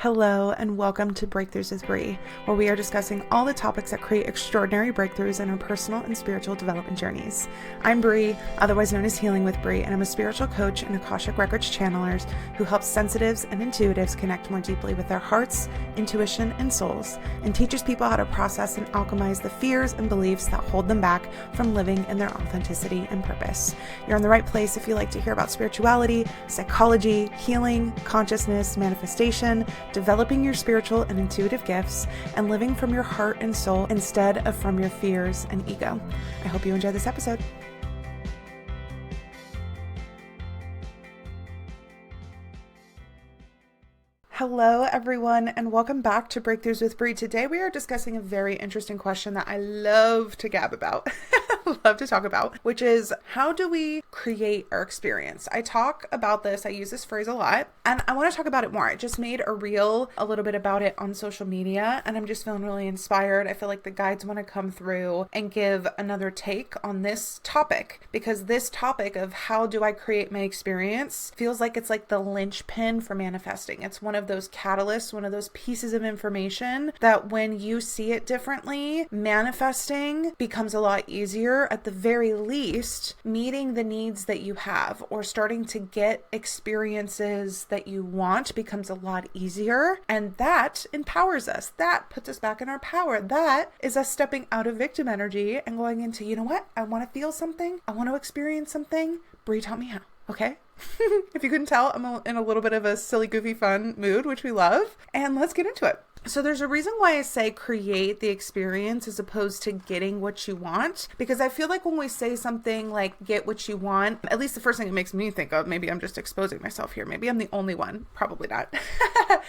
Hello and welcome to Breakthroughs with Bree, where we are discussing all the topics that create extraordinary breakthroughs in our personal and spiritual development journeys. I'm Bree, otherwise known as Healing with Bree, and I'm a spiritual coach and Akashic Records channelers who helps sensitives and intuitives connect more deeply with their hearts, intuition, and souls, and teaches people how to process and alchemize the fears and beliefs that hold them back from living in their authenticity and purpose. You're in the right place if you like to hear about spirituality, psychology, healing, consciousness, manifestation, developing your spiritual and intuitive gifts, and living from your heart and soul instead of from your fears and ego. I hope you enjoy this episode. Hello, everyone, and welcome back to Breakthroughs with Bree. Today, we are discussing a very interesting question that I love to gab about, love to talk about, which is how do we create our experience? I talk about this, I use this phrase a lot, and I want to talk about it more. I just made a reel a little bit about it on social media, and I'm just feeling really inspired. I feel like the guides want to come through and give another take on this topic, because this topic of how do I create my experience feels like it's like the linchpin for manifesting. It's one of those catalysts, one of those pieces of information that when you see it differently, manifesting becomes a lot easier. At the very least, meeting the needs that you have or starting to get experiences that you want becomes a lot easier. And that empowers us. That puts us back in our power. That is us stepping out of victim energy and going into, you know what? I want to feel something. I want to experience something. Bree taught me how. Okay? If you couldn't tell, I'm in a little bit of a silly, goofy, fun mood, which we love. And let's get into it. So there's a reason why I say create the experience as opposed to getting what you want, because I feel like when we say something like get what you want, at least the first thing it makes me think of, maybe I'm just exposing myself here. Maybe I'm the only one. Probably not,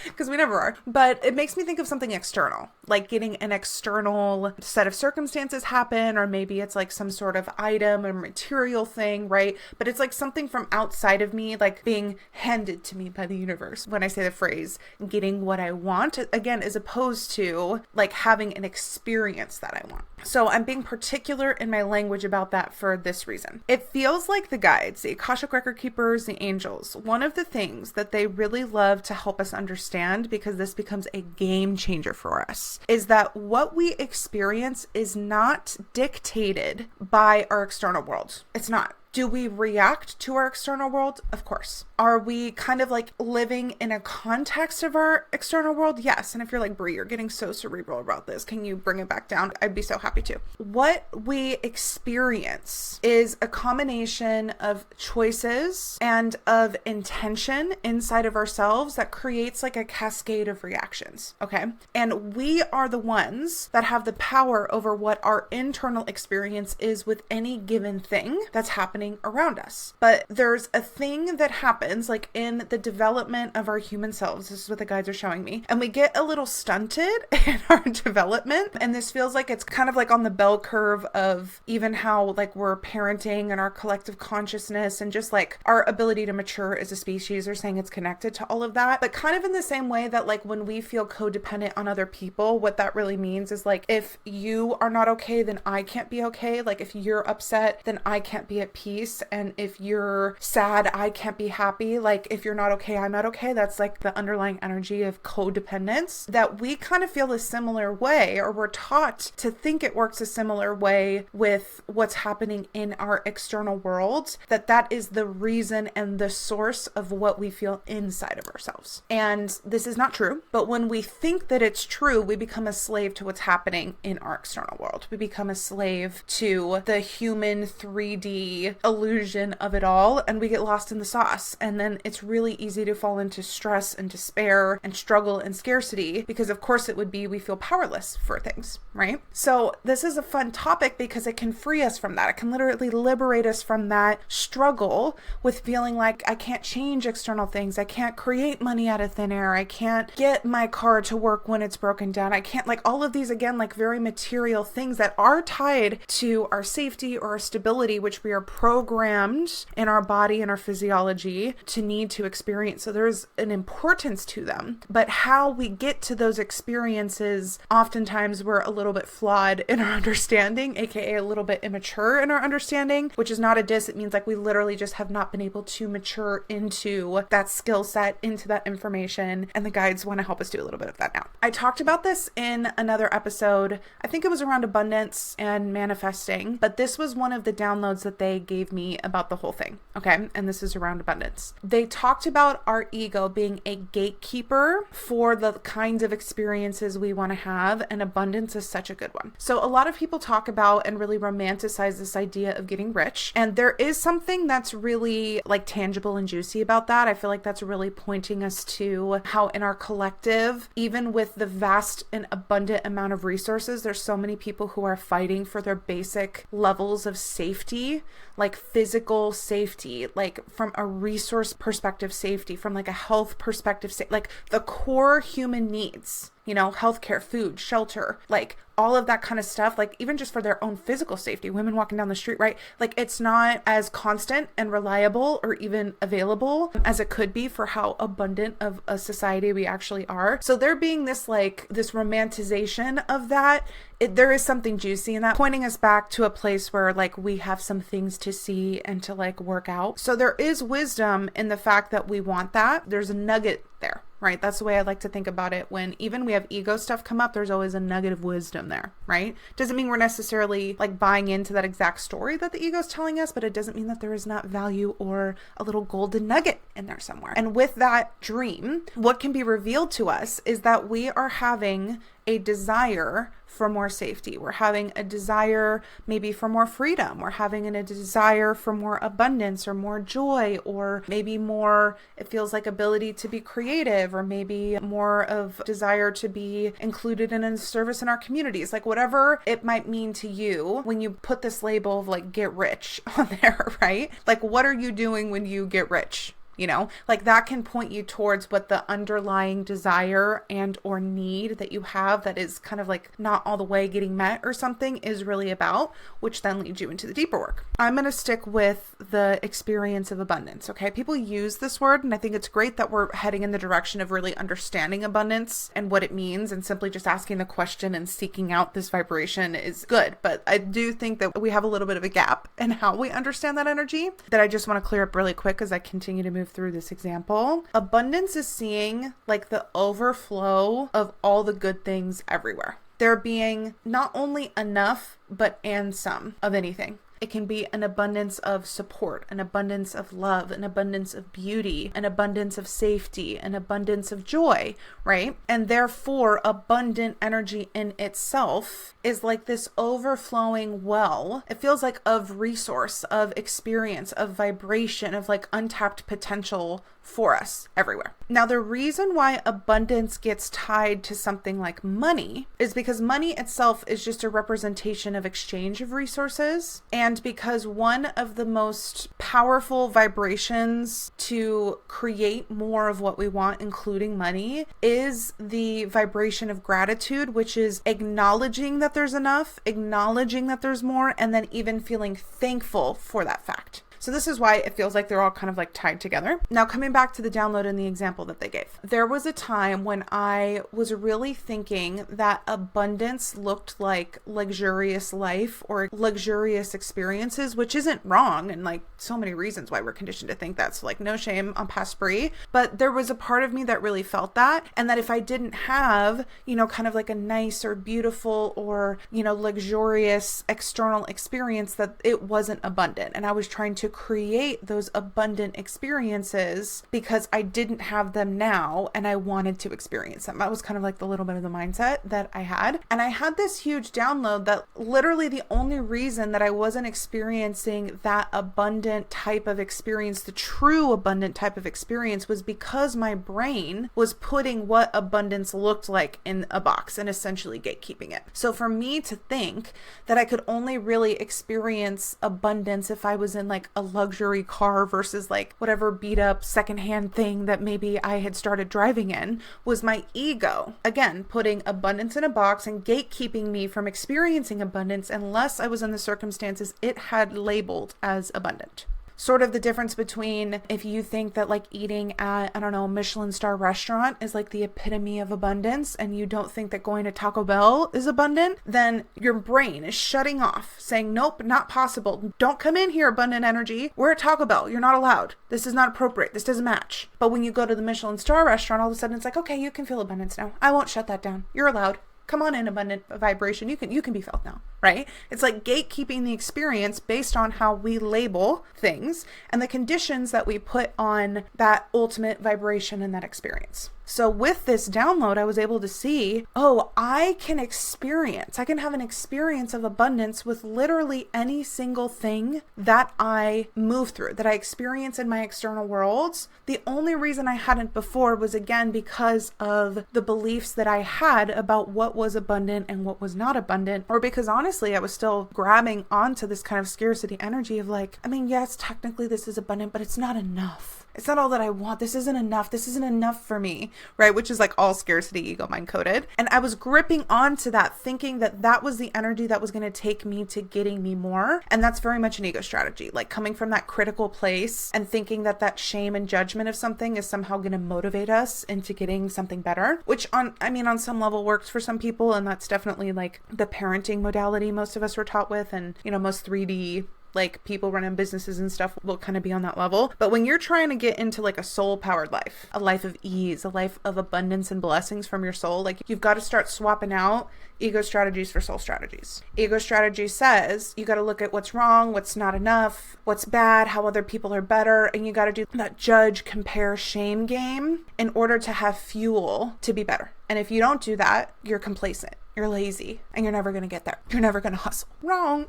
because we never are. But it makes me think of something external, like getting an external set of circumstances happen, or maybe it's like some sort of item or material thing, right? But it's like something from outside of me, like being handed to me by the universe. When I say the phrase getting what I want, again, as opposed to like having an experience that I want. So I'm being particular in my language about that for this reason. It feels like the guides, the Akashic Record Keepers, the angels, one of the things that they really love to help us understand, because this becomes a game changer for us, is that what we experience is not dictated by our external world. It's not. Do we react to our external world? Of course. Are we kind of like living in a context of our external world? Yes. And if you're like, Bree, you're getting so cerebral about this, can you bring it back down? I'd be so happy to. What we experience is a combination of choices and of intention inside of ourselves that creates like a cascade of reactions. Okay. And we are the ones that have the power over what our internal experience is with any given thing that's happening around us. But there's a thing that happens like in the development of our human selves. This is what the guides are showing me. And we get a little stunted in our development. And this feels like it's kind of like on the bell curve of even how like we're parenting and our collective consciousness and just like our ability to mature as a species. They're saying it's connected to all of that. But kind of in the same way that like when we feel codependent on other people, what that really means is like if you are not okay, then I can't be okay. Like if you're upset, then I can't be at peace. And if you're sad, I can't be happy. Like if you're not okay, I'm not okay. That's like the underlying energy of codependence, that we kind of feel a similar way, or we're taught to think it works a similar way with what's happening in our external world, that is the reason and the source of what we feel inside of ourselves. And this is not true, but when we think that it's true, we become a slave to what's happening in our external world. We become a slave to the human 3D illusion of it all, and we get lost in the sauce. And then it's really easy to fall into stress and despair and struggle and scarcity, because of course it would be we feel powerless for things, right? So this is a fun topic because it can free us from that. It can literally liberate us from that struggle with feeling like I can't change external things. I can't create money out of thin air. I can't get my car to work when it's broken down. I can't, like all of these, again, like very material things that are tied to our safety or our stability, which we are programmed in our body and our physiology to need to experience. So there's an importance to them. But how we get to those experiences, oftentimes we're a little bit flawed in our understanding, aka a little bit immature in our understanding, which is not a diss. It means like we literally just have not been able to mature into that skill set, into that information, and the guides want to help us do a little bit of that now. I talked about this in another episode. I think it was around abundance and manifesting, but this was one of the downloads that they gave me about the whole thing. Okay. And this is around abundance. They talked about our ego being a gatekeeper for the kinds of experiences we want to have, and abundance is such a good one. So a lot of people talk about and really romanticize this idea of getting rich. And there is something that's really like tangible and juicy about that. I feel like that's really pointing us to how in our collective, even with the vast and abundant amount of resources, there's so many people who are fighting for their basic levels of safety, like physical safety, like from a resource perspective safety, from like a health perspective, like the core human needs, you know, healthcare, food, shelter, like all of that kind of stuff, like even just for their own physical safety, women walking down the street, right? Like it's not as constant and reliable or even available as it could be for how abundant of a society we actually are. So there being this like this romanticization of that, there is something juicy in that, pointing us back to a place where like we have some things to see and to like work out. So there is wisdom in the fact that we want that. There's a nugget there, right? That's the way I like to think about it. When even we have ego stuff come up, there's always a nugget of wisdom there, right? Doesn't mean we're necessarily like buying into that exact story that the ego is telling us, but it doesn't mean that there is not value or a little golden nugget in there somewhere. And with that dream, what can be revealed to us is that we are having a desire for more safety. We're having a desire maybe for more freedom. We're having a desire for more abundance or more joy, or maybe more, it feels like ability to be creative, or maybe more of desire to be included in a service in our communities, like whatever it might mean to you when you put this label of like get rich on there, right? Like what are you doing when you get rich? You know, like that can point you towards what the underlying desire and or need that you have that is kind of like not all the way getting met or something is really about, which then leads you into the deeper work. I'm going to stick with the experience of abundance. Okay. People use this word, and I think it's great that we're heading in the direction of really understanding abundance and what it means, and simply just asking the question and seeking out this vibration is good. But I do think that we have a little bit of a gap in how we understand that energy that I just want to clear up really quick as I continue to move through this example. Abundance is seeing like the overflow of all the good things everywhere. There being not only enough, but and some of anything. It can be an abundance of support, an abundance of love, an abundance of beauty, an abundance of safety, an abundance of joy, right? And therefore, abundant energy in itself is like this overflowing well. It feels like of resource, of experience, of vibration, of like untapped potential for us everywhere. Now, the reason why abundance gets tied to something like money is because money itself is just a representation of exchange of resources, and because one of the most powerful vibrations to create more of what we want, including money, is the vibration of gratitude, which is acknowledging that there's enough, acknowledging that there's more, and then even feeling thankful for that fact. So this is why it feels like they're all kind of like tied together. Now, coming back to the download and the example that they gave, there was a time when I was really thinking that abundance looked like luxurious life or luxurious experiences, which isn't wrong, and like so many reasons why we're conditioned to think that. So like no shame on past Brie, but there was a part of me that really felt that, and that if I didn't have, you know, kind of like a nice or beautiful or, you know, luxurious external experience, that it wasn't abundant. And I was trying to create those abundant experiences because I didn't have them now and I wanted to experience them. That was kind of like the little bit of the mindset that I had. And I had this huge download that literally the only reason that I wasn't experiencing that abundant type of experience, the true abundant type of experience, was because my brain was putting what abundance looked like in a box and essentially gatekeeping it. So for me to think that I could only really experience abundance if I was in like a luxury car versus like whatever beat up secondhand thing that maybe I had started driving in, was my ego. Again, putting abundance in a box and gatekeeping me from experiencing abundance unless I was in the circumstances it had labeled as abundant. Sort of the difference between if you think that like eating at, I don't know, a Michelin star restaurant is like the epitome of abundance and you don't think that going to Taco Bell is abundant, then your brain is shutting off, saying, nope, not possible. Don't come in here, abundant energy. We're at Taco Bell. You're not allowed. This is not appropriate. This doesn't match. But when you go to the Michelin star restaurant, all of a sudden it's like, okay, you can feel abundance now. I won't shut that down. You're allowed. Come on in, abundant vibration. You can be felt now, right? It's like gatekeeping the experience based on how we label things and the conditions that we put on that ultimate vibration in that experience. So with this download, I was able to see, oh, I can have an experience of abundance with literally any single thing that I move through, that I experience in my external worlds. The only reason I hadn't before was, again, because of the beliefs that I had about what was abundant and what was not abundant, or because honestly, I was still grabbing onto this kind of scarcity energy of like, I mean, yes, technically this is abundant, but it's not enough. It's not all that I want. This isn't enough. This isn't enough for me, right? Which is like all scarcity ego mind coded. And I was gripping onto that, thinking that that was the energy that was going to take me to getting me more. And that's very much an ego strategy, like coming from that critical place and thinking that that shame and judgment of something is somehow going to motivate us into getting something better, which on some level works for some people. And that's definitely like the parenting modality most of us were taught with. And, most 3D like people running businesses and stuff will kind of be on that level. But when you're trying to get into like a soul powered life, a life of ease, a life of abundance and blessings from your soul, like you've got to start swapping out ego strategies for soul strategies. Ego strategy says you got to look at what's wrong, what's not enough, what's bad, how other people are better. And you got to do that judge, compare, shame game in order to have fuel to be better. And if you don't do that, you're complacent. You're lazy and you're never going to get there. You're never going to hustle. Wrong.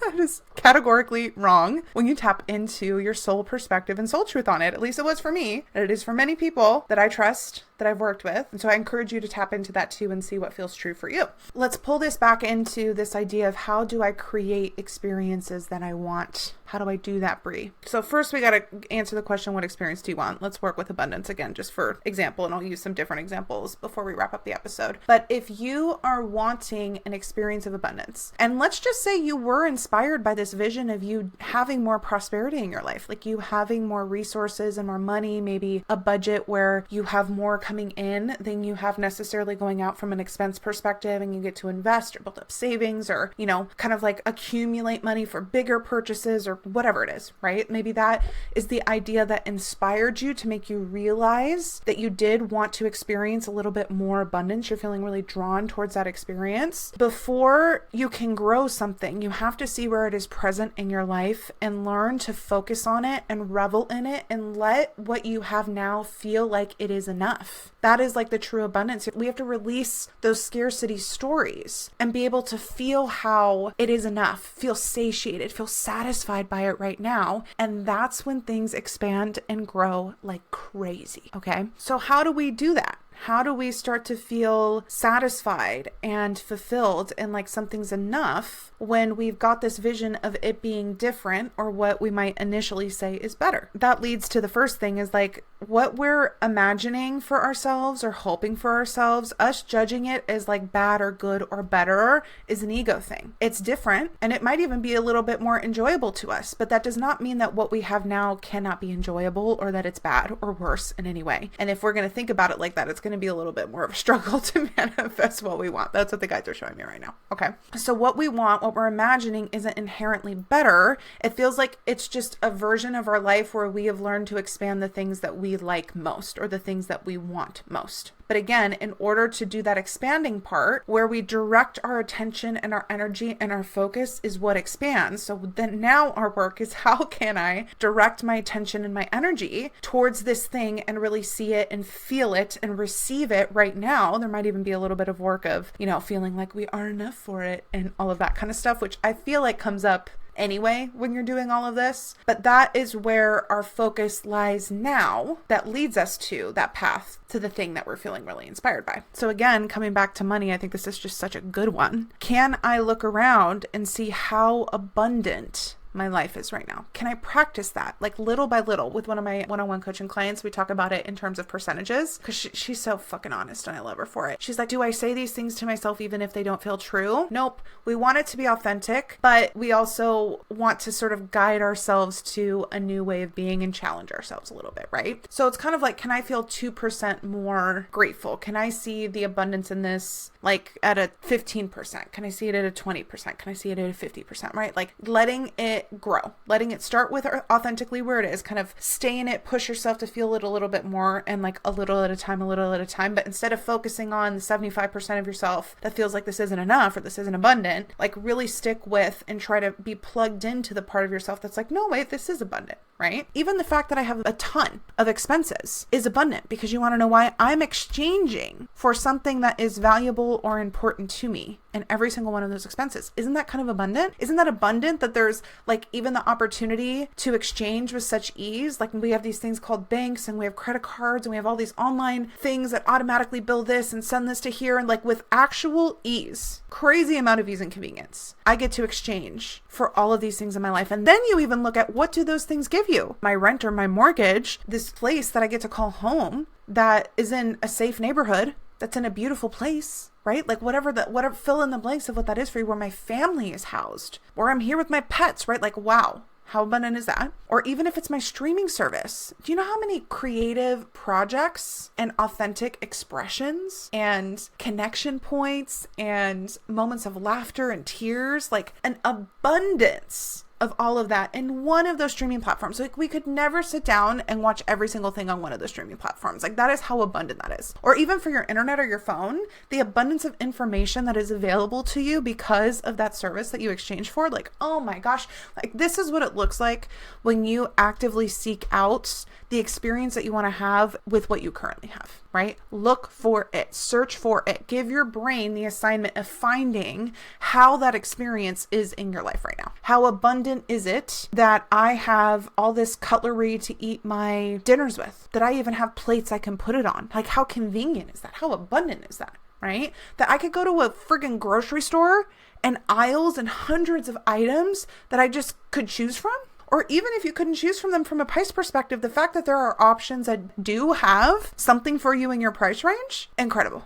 That is categorically wrong when you tap into your soul perspective and soul truth on it. At least it was for me, and it is for many people that I trust, that I've worked with. And so I encourage you to tap into that too and see what feels true for you. Let's pull this back into this idea of how do I create experiences that I want? How do I do that, Brie? So first we got to answer the question, what experience do you want? Let's work with abundance again, just for example, and I'll use some different examples before we wrap up the episode. But if you are wanting an experience of abundance, and let's just say you were inspired by this vision of you having more prosperity in your life, like you having more resources and more money, maybe a budget where you have more coming in than you have necessarily going out from an expense perspective, and you get to invest or build up savings or, kind of like accumulate money for bigger purchases or whatever it is, right? Maybe that is the idea that inspired you to make you realize that you did want to experience a little bit more abundance. You're feeling really drawn towards that experience. Before you can grow something, you have to see where it is present in your life and learn to focus on it and revel in it and let what you have now feel like it is enough. That is like the true abundance. We have to release those scarcity stories and be able to feel how it is enough, feel satiated, feel satisfied by it right now. And that's when things expand and grow like crazy. Okay. So how do we do that? How do we start to feel satisfied and fulfilled and like something's enough when we've got this vision of it being different or what we might initially say is better? That leads to the first thing is like what we're imagining for ourselves or hoping for ourselves, us judging it as like bad or good or better is an ego thing. It's different and it might even be a little bit more enjoyable to us, but that does not mean that what we have now cannot be enjoyable or that it's bad or worse in any way. And if we're going to think about it like that, it's going to be a little bit more of a struggle to manifest what we want. That's what the guides are showing me right now. Okay. So what we want, what we're imagining isn't inherently better. It feels like it's just a version of our life where we have learned to expand the things that we like most or the things that we want most. But again, in order to do that expanding part where we direct our attention and our energy and our focus is what expands. So then now our work is how can I direct my attention and my energy towards this thing and really see it and feel it and receive it right now. There might even be a little bit of work of, feeling like we are enough for it and all of that kind of stuff, which I feel like comes up anyway when you're doing all of this. But that is where our focus lies now that leads us to that path to the thing that we're feeling really inspired by. So again, coming back to money, I think this is just such a good one. Can I look around and see how abundant my life is right now? Can I practice that like little by little? With one of my one-on-one coaching clients, we talk about it in terms of percentages because she's so fucking honest and I love her for it. She's like, do I say these things to myself even if they don't feel true? Nope. We want it to be authentic, but we also want to sort of guide ourselves to a new way of being and challenge ourselves a little bit, right? So it's kind of like, can I feel 2% more grateful? Can I see the abundance in this like at a 15%? Can I see it at a 20%? Can I see it at a 50%, right? Like letting it grow, letting it start with authentically where it is, kind of stay in it, push yourself to feel it a little bit more and like a little at a time. But instead of focusing on the 75% of yourself that feels like this isn't enough or this isn't abundant, like really stick with and try to be plugged into the part of yourself that's like, no, wait, this is abundant, right? Even the fact that I have a ton of expenses is abundant because you want to know why? I'm exchanging for something that is valuable or important to me in every single one of those expenses. Isn't that kind of abundant? Isn't that abundant that there's like even the opportunity to exchange with such ease? Like we have these things called banks and we have credit cards and we have all these online things that automatically bill this and send this to here. And like with actual ease, crazy amount of ease and convenience, I get to exchange for all of these things in my life. And then you even look at what do those things give you? My rent or my mortgage, this place that I get to call home that is in a safe neighborhood, that's in a beautiful place, right? Like whatever fill in the blanks of what that is for you, where my family is housed, where I'm here with my pets, right? Like, wow, how abundant is that? Or even if it's my streaming service, do you know how many creative projects and authentic expressions and connection points and moments of laughter and tears, like an abundance of all of that in one of those streaming platforms? Like we could never sit down and watch every single thing on one of those streaming platforms. Like that is how abundant that is. Or even for your internet or your phone, the abundance of information that is available to you because of that service that you exchange for. Like, oh my gosh, like this is what it looks like when you actively seek out the experience that you want to have with what you currently have, right? Look for it, search for it, give your brain the assignment of finding how that experience is in your life right now. How abundant is it that I have all this cutlery to eat my dinners with, that I even have plates I can put it on? Like how convenient is that? How abundant is that, right? That I could go to a friggin' grocery store and aisles and hundreds of items that I just could choose from. Or even if you couldn't choose from them from a price perspective, the fact that there are options that do have something for you in your price range, incredible,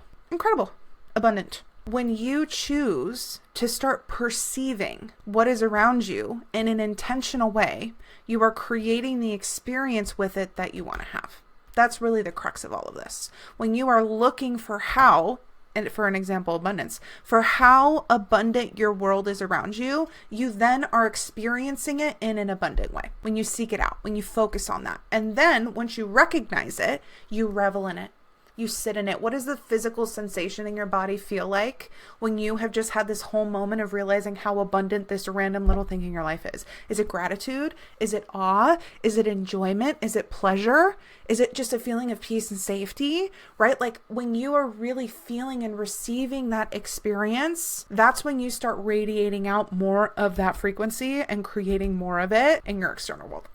abundant. When you choose to start perceiving what is around you in an intentional way, you are creating the experience with it that you want to have. That's really the crux of all of this. When you are looking for how, and for an example, abundance, for how abundant your world is around you, you then are experiencing it in an abundant way. When you seek it out, when you focus on that. And then once you recognize it, you revel in it. You sit in it. What does the physical sensation in your body feel like when you have just had this whole moment of realizing how abundant this random little thing in your life is? Is it gratitude? Is it awe? Is it enjoyment? Is it pleasure? Is it just a feeling of peace and safety, right? Like when you are really feeling and receiving that experience, that's when you start radiating out more of that frequency and creating more of it in your external world.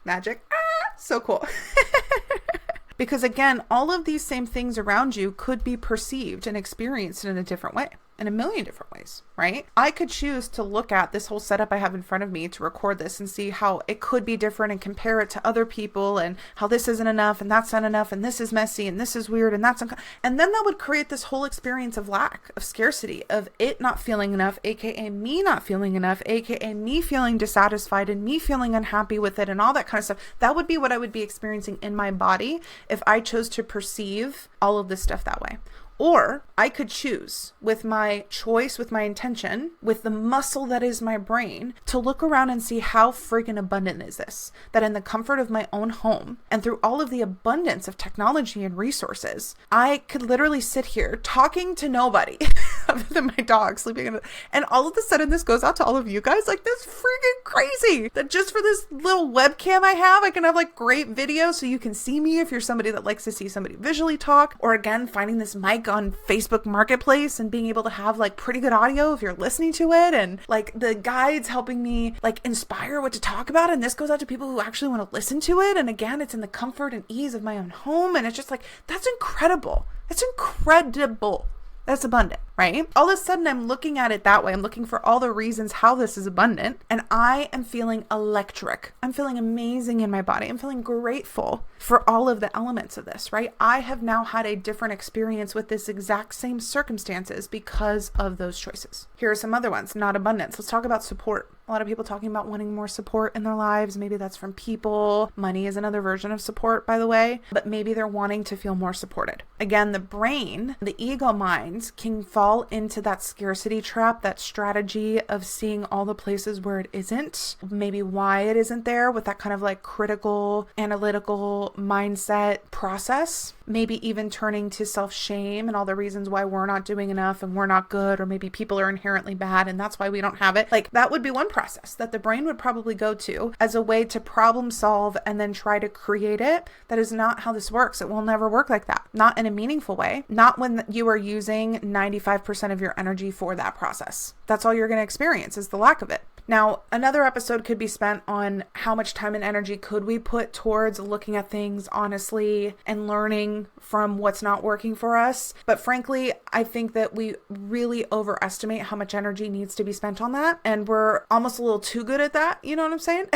Magic. So cool. Because again, all of these same things around you could be perceived and experienced in a different way, in a million different ways, right? I could choose to look at this whole setup I have in front of me to record this and see how it could be different and compare it to other people and how this isn't enough and that's not enough and this is messy and this is weird and that's and then that would create this whole experience of lack, of scarcity, of it not feeling enough, aka me not feeling enough, aka me feeling dissatisfied and me feeling unhappy with it and all that kind of stuff. That would be what I would be experiencing in my body if I chose to perceive all of this stuff that way. Or I could choose with my choice, with my intention, with the muscle that is my brain, to look around and see how freaking abundant is this. That in the comfort of my own home and through all of the abundance of technology and resources, I could literally sit here talking to nobody other than my dog sleeping in and all of a sudden this goes out to all of you guys. Like, that's freaking crazy that just for this little webcam I have, I can have like great video so you can see me if you're somebody that likes to see somebody visually talk, or again, finding this mic on Facebook Marketplace and being able to have like pretty good audio if you're listening to it, and like the guides helping me like inspire what to talk about. And this goes out to people who actually want to listen to it. And again, it's in the comfort and ease of my own home. And it's just like, that's incredible. It's incredible. That's abundant. right? All of a sudden, I'm looking at it that way. I'm looking for all the reasons how this is abundant, and I am feeling electric. I'm feeling amazing in my body. I'm feeling grateful for all of the elements of this, right? I have now had a different experience with this exact same circumstances because of those choices. Here are some other ones, not abundance. Let's talk about support. A lot of people talking about wanting more support in their lives. Maybe that's from people. Money is another version of support, by the way, but maybe they're wanting to feel more supported. Again, the brain, the ego mind can fall into that scarcity trap, that strategy of seeing all the places where it isn't, maybe why it isn't there, with that kind of like critical, analytical mindset process. Maybe even turning to self-shame and all the reasons why we're not doing enough and we're not good, or maybe people are inherently bad and that's why we don't have it. Like, that would be one process that the brain would probably go to as a way to problem solve and then try to create it. That is not how this works. It will never work like that. Not in a meaningful way. Not when you are using 95% of your energy for that process. That's all you're going to experience, is the lack of it. Now, another episode could be spent on how much time and energy could we put towards looking at things honestly and learning from what's not working for us. But frankly, I think that we really overestimate how much energy needs to be spent on that. And we're almost a little too good at that. You know what I'm saying?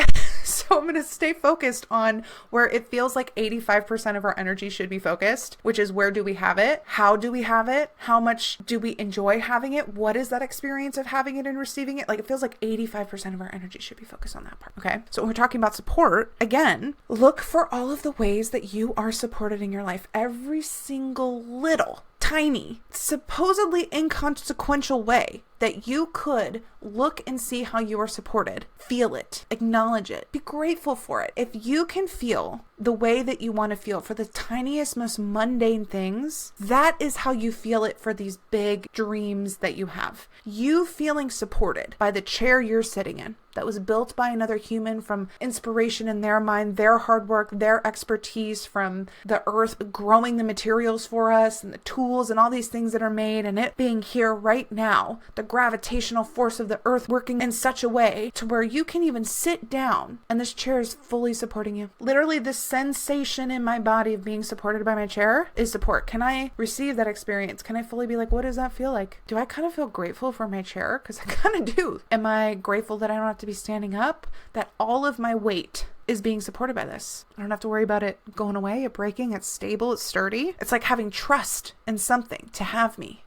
So I'm going to stay focused on where it feels like 85% of our energy should be focused, which is, where do we have it? How do we have it? How much do we enjoy having it? What is that experience of having it and receiving it? Like, it feels like 85% of our energy should be focused on that part. Okay. So when we're talking about support, again, look for all of the ways that you are supported in your life. Every single little, tiny, supposedly inconsequential way that you could look and see how you are supported. Feel it, acknowledge it, be grateful for it. If you can feel the way that you want to feel for the tiniest, most mundane things, that is how you feel it for these big dreams that you have. You feeling supported by the chair you're sitting in, that was built by another human from inspiration in their mind, their hard work, their expertise, from the earth growing the materials for us and the tools and all these things that are made, and it being here right now, the gravitational force of the earth working in such a way to where you can even sit down and this chair is fully supporting you. Literally, this sensation in my body of being supported by my chair is support. Can I receive that experience? Can I fully be like, what does that feel like? Do I kind of feel grateful for my chair? Because I kind of do. Am I grateful that I don't have to be standing up? That all of my weight is being supported by this. I don't have to worry about it going away, it breaking, it's stable, it's sturdy. It's like having trust in something to have me.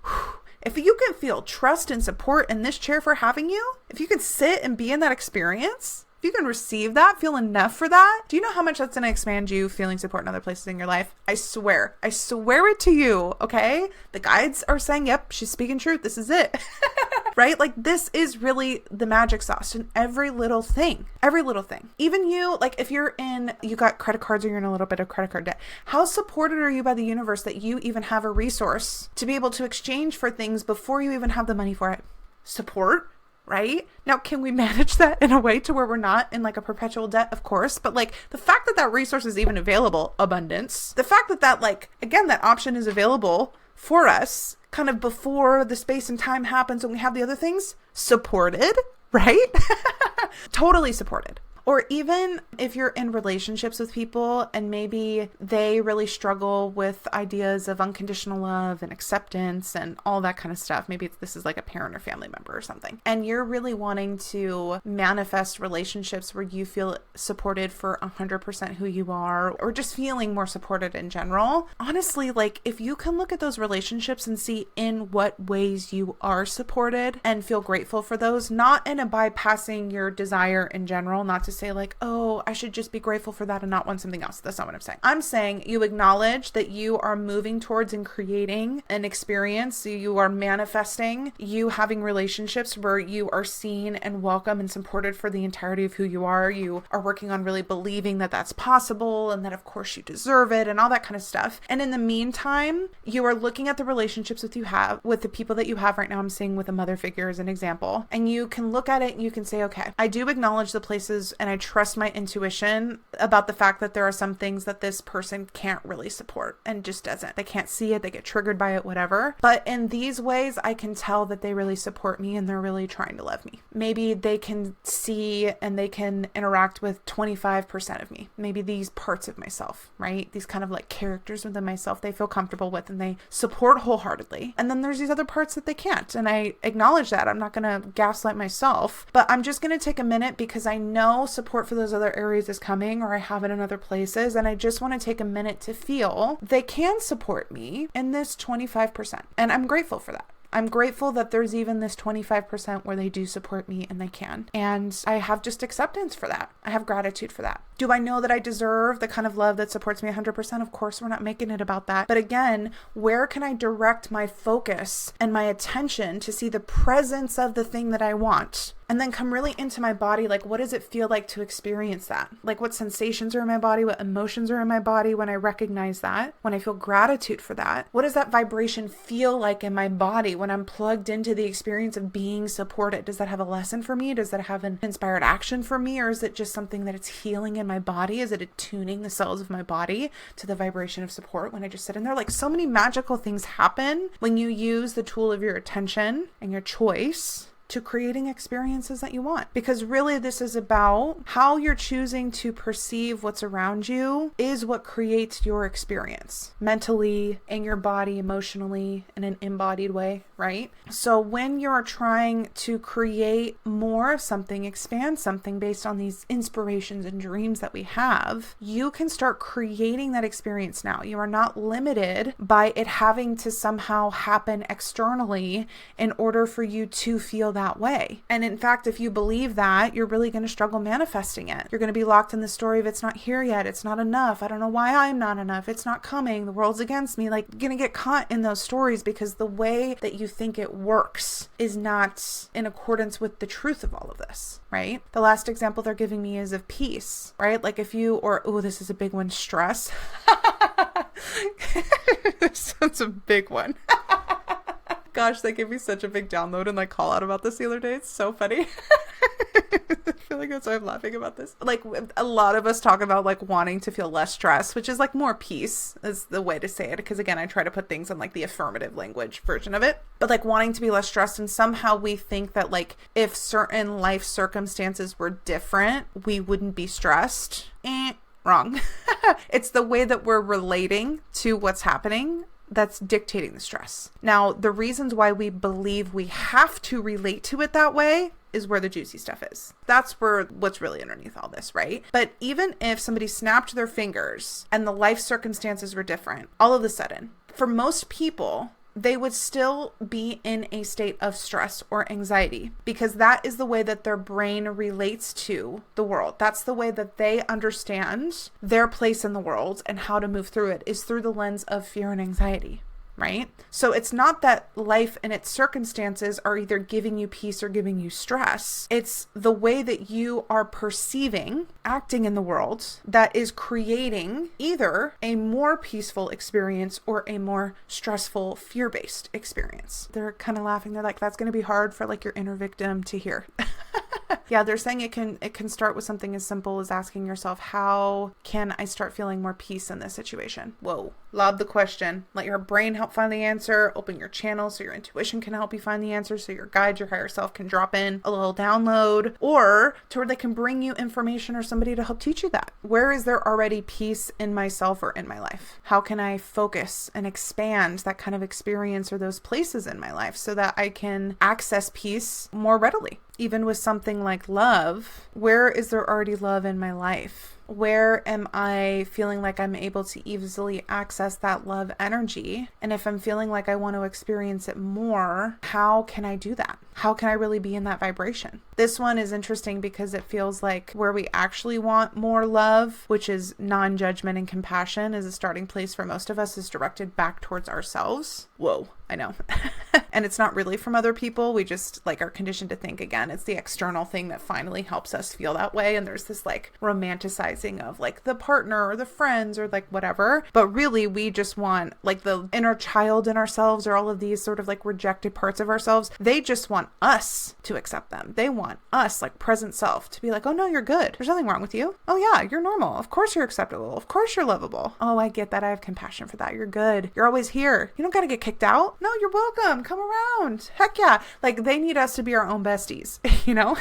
If you can feel trust and support in this chair for having you, if you can sit and be in that experience, if you can receive that, feel enough for that, do you know how much that's going to expand you feeling support in other places in your life? I swear it to you, okay? The guides are saying, yep, she's speaking truth. This is it, right? Like, this is really the magic sauce in every little thing, Even you, like, if you got credit cards or you're in a little bit of credit card debt, how supported are you by the universe that you even have a resource to be able to exchange for things before you even have the money for it? Support. Right? Now, can we manage that in a way to where we're not in like a perpetual debt? Of course. But like, the fact that that resource is even available, abundance, the fact that like, again, that option is available for us kind of before the space and time happens and we have the other things, supported, right? Totally supported. Or even if you're in relationships with people and maybe they really struggle with ideas of unconditional love and acceptance and all that kind of stuff. Maybe this is like a parent or family member or something. And you're really wanting to manifest relationships where you feel supported for 100% who you are, or just feeling more supported in general. Honestly, like, if you can look at those relationships and see in what ways you are supported and feel grateful for those, not in a bypassing your desire in general, not to say like, oh, I should just be grateful for that and not want something else. That's not what I'm saying. I'm saying you acknowledge that you are moving towards and creating an experience. You are manifesting, you having relationships where you are seen and welcome and supported for the entirety of who you are. You are working on really believing that that's possible and that of course you deserve it and all that kind of stuff. And in the meantime, you are looking at the relationships with the people that you have right now. I'm seeing with a mother figure as an example, and you can look at it and you can say, okay, I do acknowledge the places and I trust my intuition about the fact that there are some things that this person can't really support and just doesn't. They can't see it, they get triggered by it, whatever. But in these ways, I can tell that they really support me and they're really trying to love me. Maybe they can see and they can interact with 25% of me. Maybe these parts of myself, right? These kind of like characters within myself they feel comfortable with and they support wholeheartedly. And then there's these other parts that they can't. And I acknowledge that. I'm not going to gaslight myself, but I'm just going to take a minute because I know support for those other areas is coming, or I have it in other places. And I just want to take a minute to feel they can support me in this 25%. And I'm grateful for that. I'm grateful that there's even this 25% where they do support me and they can. And I have just acceptance for that. I have gratitude for that. Do I know that I deserve the kind of love that supports me 100%? Of course, we're not making it about that. But again, where can I direct my focus and my attention to see the presence of the thing that I want? And then come really into my body, like what does it feel like to experience that? Like what sensations are in my body, what emotions are in my body when I recognize that, when I feel gratitude for that? What does that vibration feel like in my body when I'm plugged into the experience of being supported? Does that have a lesson for me? Does that have an inspired action for me? Or is it just something that it's healing in my body? Is it attuning the cells of my body to the vibration of support when I just sit in there? Like so many magical things happen when you use the tool of your attention and your choice to creating experiences that you want. Because really this is about how you're choosing to perceive what's around you is what creates your experience mentally, in your body, emotionally, in an embodied way, right? So when you're trying to create more of something, expand something based on these inspirations and dreams that we have, you can start creating that experience now. You are not limited by it having to somehow happen externally in order for you to feel that way. And in fact, if you believe that, you're really going to struggle manifesting it. You're going to be locked in the story of it's not here yet. It's not enough. I don't know why I'm not enough. It's not coming. The world's against me. Like, you're going to get caught in those stories because the way that you think it works is not in accordance with the truth of all of this, right? The last example they're giving me is of peace, right? Like if you, or, oh, this is a big one, stress. This one's a big one. Gosh, they gave me such a big download and like call out about this the other day. It's so funny. I feel like that's why I'm laughing about this. Like a lot of us talk about like wanting to feel less stress, which is like more peace is the way to say it. Because again, I try to put things in like the affirmative language version of it, but like wanting to be less stressed. And somehow we think that like if certain life circumstances were different, we wouldn't be stressed. Wrong. It's the way that we're relating to what's happening that's dictating the stress. Now, the reasons why we believe we have to relate to it that way is where the juicy stuff is. That's where what's really underneath all this, right? But even if somebody snapped their fingers and the life circumstances were different, all of a sudden, for most people, they would still be in a state of stress or anxiety because that is the way that their brain relates to the world. That's the way that they understand their place in the world and how to move through it is through the lens of fear and anxiety. Right? So it's not that life and its circumstances are either giving you peace or giving you stress. It's the way that you are perceiving, acting in the world that is creating either a more peaceful experience or a more stressful, fear-based experience. They're kind of laughing. They're like, that's going to be hard for like your inner victim to hear. Yeah, they're saying it can start with something as simple as asking yourself, how can I start feeling more peace in this situation? Whoa, lob the question. Let your brain help find the answer. Open your channel so your intuition can help you find the answer, so your guide, your higher self can drop in a little download, or to where they can bring you information or somebody to help teach you that. Where is there already peace in myself or in my life? How can I focus and expand that kind of experience or those places in my life so that I can access peace more readily? Even with something like love, where is there already love in my life? Where am I feeling like I'm able to easily access that love energy? And if I'm feeling like I want to experience it more, how can I do that? How can I really be in that vibration? This one is interesting because it feels like where we actually want more love, which is non-judgment and compassion, is a starting place for most of us, is directed back towards ourselves. Whoa. I know. And it's not really from other people. We just like are conditioned to think, again, it's the external thing that finally helps us feel that way. And there's this like romanticizing of like the partner or the friends or like whatever. But really we just want like the inner child in ourselves or all of these sort of like rejected parts of ourselves. They just want us to accept them. They want us, like present self, to be like, oh no, you're good. There's nothing wrong with you. Oh yeah, you're normal. Of course you're acceptable. Of course you're lovable. Oh, I get that. I have compassion for that. You're good. You're always here. You don't got to get kicked out. No, you're welcome. Come around. Heck yeah. Like they need us to be our own besties, you know?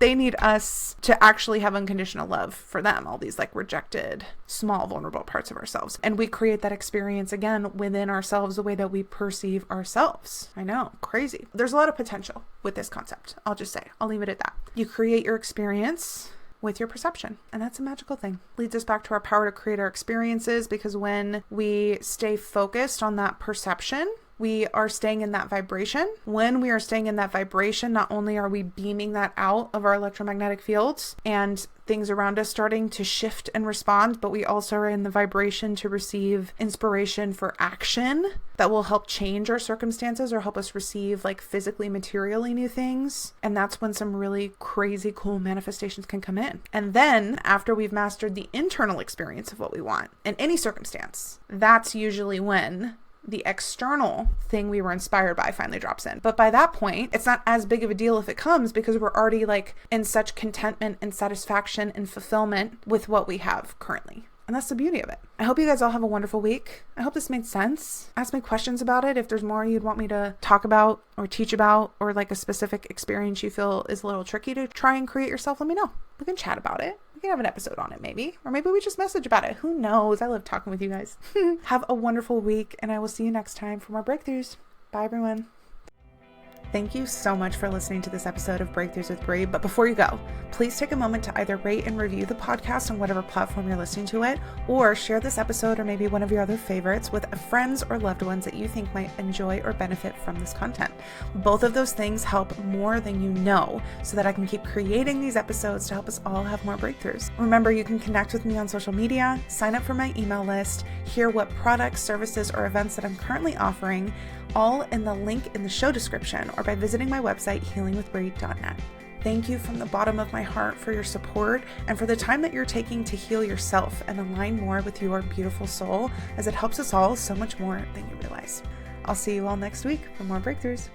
They need us to actually have unconditional love for them. All these like rejected, small, vulnerable parts of ourselves. And we create that experience again within ourselves, the way that we perceive ourselves. I know, crazy. There's a lot of potential with this concept. I'll just say, I'll leave it at that. You create your experience with your perception. And that's a magical thing. Leads us back to our power to create our experiences, because when we stay focused on that perception, we are staying in that vibration. When we are staying in that vibration, not only are we beaming that out of our electromagnetic fields and things around us starting to shift and respond, but we also are in the vibration to receive inspiration for action that will help change our circumstances or help us receive like physically, materially new things. And that's when some really crazy, cool manifestations can come in. And then after we've mastered the internal experience of what we want in any circumstance, that's usually when the external thing we were inspired by finally drops in. But by that point, it's not as big of a deal if it comes, because we're already like in such contentment and satisfaction and fulfillment with what we have currently. And that's the beauty of it. I hope you guys all have a wonderful week. I hope this made sense. Ask me questions about it. If there's more you'd want me to talk about or teach about, or like a specific experience you feel is a little tricky to try and create yourself, let me know. We can chat about it. We can have an episode on it maybe, or maybe we just message about it. Who knows? I love talking with you guys. Have a wonderful week, and I will see you next time for more breakthroughs. Bye everyone. Thank you so much for listening to this episode of Breakthroughs with Brie. But before you go, please take a moment to either rate and review the podcast on whatever platform you're listening to it, or share this episode or maybe one of your other favorites with friends or loved ones that you think might enjoy or benefit from this content. Both of those things help more than you know, so that I can keep creating these episodes to help us all have more breakthroughs. Remember, you can connect with me on social media, sign up for my email list, hear what products, services, or events that I'm currently offering, all in the link in the show description, or by visiting my website, healingwithbrie.net. Thank you from the bottom of my heart for your support and for the time that you're taking to heal yourself and align more with your beautiful soul, as it helps us all so much more than you realize. I'll see you all next week for more breakthroughs.